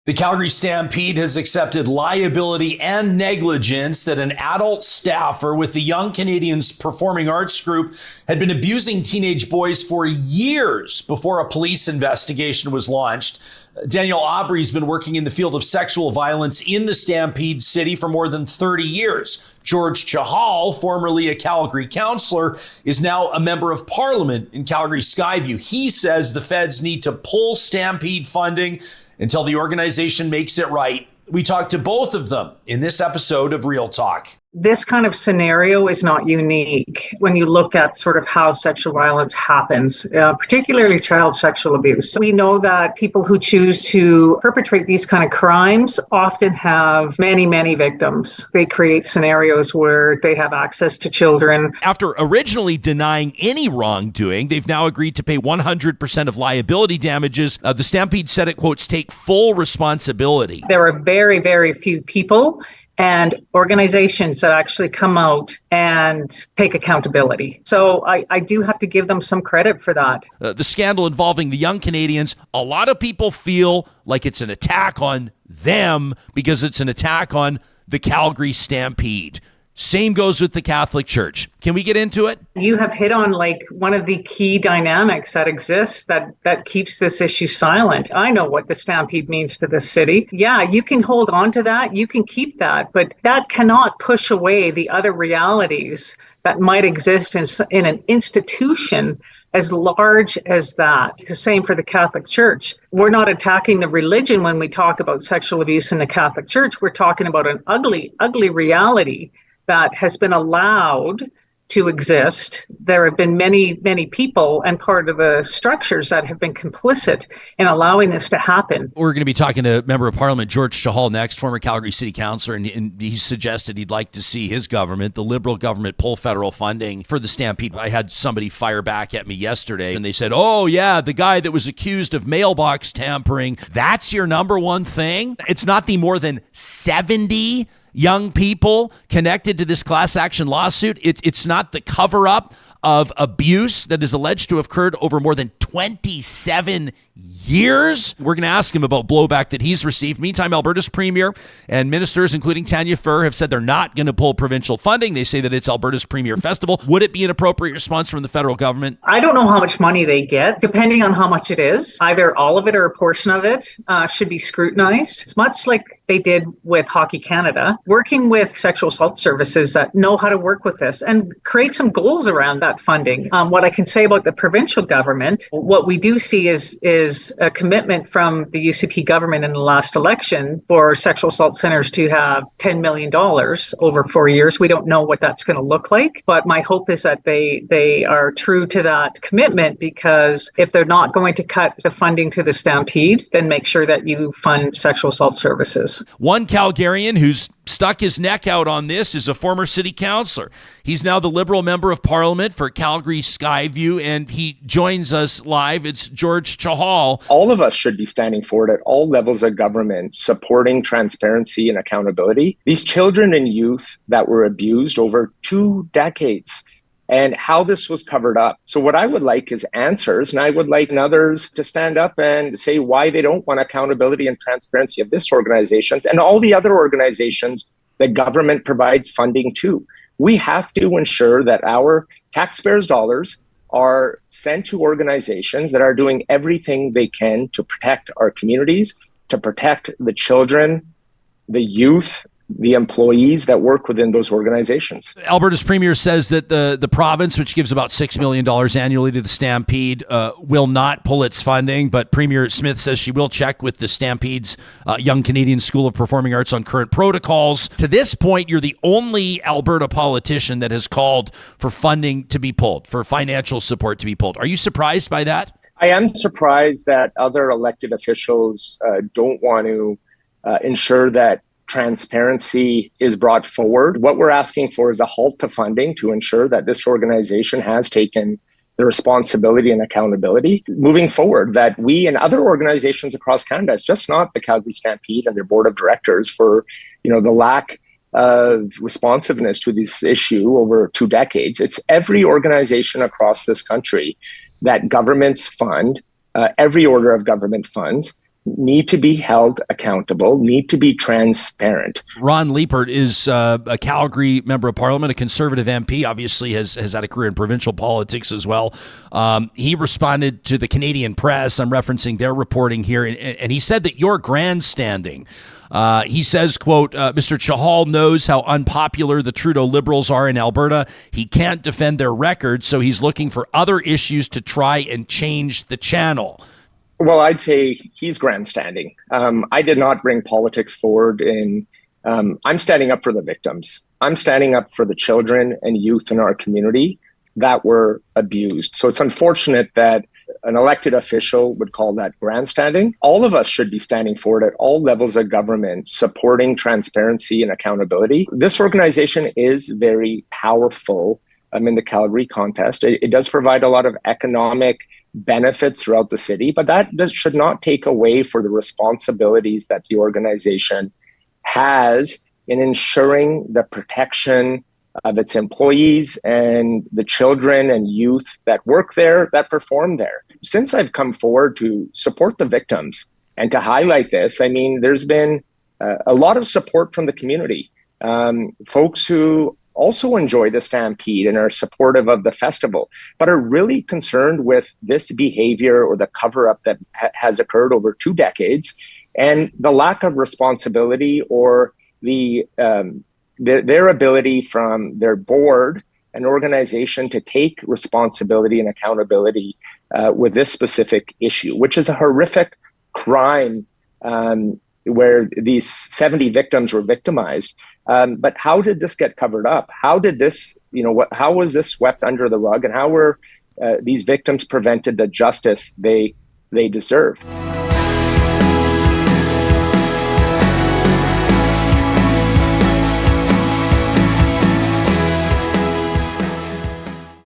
The Calgary Stampede has accepted liability and negligence that an adult staffer with the Young Canadians Performing Arts Group had been abusing teenage boys for years before a police investigation was launched. Danielle Aubry has been working in the field of sexual violence in the Stampede City for more than 30 years. George Chahal, formerly a Calgary councillor, is now a member of parliament in Calgary Skyview. He says the feds need to pull Stampede funding until the organization makes it right. We talked to both of them in this episode of Real Talk. This kind of scenario is not unique when you look at sort of how sexual violence happens, particularly child sexual abuse. We know that people who choose to perpetrate these kind of crimes often have many, many victims. They create scenarios where they have access to children. After originally denying any wrongdoing, they've now agreed to pay 100% of liability damages. The Stampede said it, quotes, take full responsibility. There are very, very few people and organizations that actually come out and take accountability. So I do have to give them some credit for that. The scandal involving the Young Canadians, a lot of people feel like it's an attack on them because it's an attack on the Calgary Stampede. Same goes with the Catholic Church. Can we get into it? You have hit on like one of the key dynamics that exists that keeps this issue silent. I know what the Stampede means to this city. Yeah, you can hold on to that. You can keep that, but that cannot push away the other realities that might exist in an institution as large as that. It's the same for the Catholic Church. We're not attacking the religion when we talk about sexual abuse in the Catholic Church. We're talking about an ugly, ugly reality that has been allowed to exist. There have been many, many people and part of the structures that have been complicit in allowing this to happen. We're going to be talking to Member of Parliament George Chahal next, former Calgary City Councillor, and he suggested he'd like to see his government, the Liberal government, pull federal funding for the Stampede. I had somebody fire back at me yesterday, and they said, oh yeah, the guy that was accused of mailbox tampering, that's your number one thing? It's not the more than 70 young people connected to this class action lawsuit. It's not the cover up of abuse that is alleged to have occurred over more than 27 years. We're going to ask him about blowback that he's received. Meantime, Alberta's premier and ministers, including Tanya Furr, have said they're not going to pull provincial funding. They say that it's Alberta's premier festival. Would it be an appropriate response from the federal government? I don't know how much money they get, depending on how much it is. Either all of it or a portion of it should be scrutinized. It's much like they did with Hockey Canada, working with sexual assault services that know how to work with this and create some goals around that funding. What I can say about the provincial government, what we do see is a commitment from the UCP government in the last election for sexual assault centers to have $10 million over 4 years. We don't know what that's going to look like, but my hope is that they are true to that commitment, because if they're not going to cut the funding to the Stampede, then make sure that you fund sexual assault services. One Calgarian who's stuck his neck out on this is a former city councillor. He's now the Liberal member of Parliament for Calgary Skyview, and he joins us live. It's George Chahal. All of us should be standing forward at all levels of government, supporting transparency and accountability. These children and youth that were abused over 2 decades, and how this was covered up. So what I would like is answers, and I would like others to stand up and say why they don't want accountability and transparency of this organizations and all the other organizations that government provides funding to. We have to ensure that our taxpayers' dollars are sent to organizations that are doing everything they can to protect our communities, to protect the children, the youth, the employees that work within those organizations. Alberta's premier says that the province, which gives about $6 million annually to the Stampede, will not pull its funding, but Premier Smith says she will check with the Stampede's Young Canadian School of Performing Arts on current protocols. To this point, you're the only Alberta politician that has called for funding to be pulled, for financial support to be pulled. Are you surprised by that? I am surprised that other elected officials don't want to ensure that transparency is brought forward. What we're asking for is a halt to funding to ensure that this organization has taken the responsibility and accountability moving forward, that we and other organizations across Canada, it's just not the Calgary Stampede and their board of directors for, the lack of responsiveness to this issue over 2 decades. It's every organization across this country that governments fund, every order of government funds, need to be held accountable, need to be transparent. Ron Liepert is a Calgary member of parliament, a Conservative MP, obviously has had a career in provincial politics as well. He responded to the Canadian press. I'm referencing their reporting here, and he said that you're grandstanding. He says, quote, Mr. Chahal knows how unpopular the Trudeau Liberals are in Alberta. He can't defend their record, so he's looking for other issues to try and change the channel. Well, I'd say he's grandstanding. I did not bring politics forward I'm standing up for the victims. I'm standing up for the children and youth in our community that were abused. So it's unfortunate that an elected official would call that grandstanding. All of us should be standing forward at all levels of government, supporting transparency and accountability. This organization is very powerful in the Calgary contest. It does provide a lot of economic benefits throughout the city, but that should not take away for the responsibilities that the organization has in ensuring the protection of its employees and the children and youth that work there, that perform there. Since I've come forward to support the victims and to highlight this, I mean, there's been a lot of support from the community. Folks who also enjoy the Stampede and are supportive of the festival, but are really concerned with this behavior or the cover-up that has occurred over 2 decades and the lack of responsibility or their ability from their board and organization to take responsibility and accountability with this specific issue, which is a horrific crime where these 70 victims were victimized. But how did this get covered up? How did this, how was this swept under the rug, and how were these victims prevented the justice they deserve?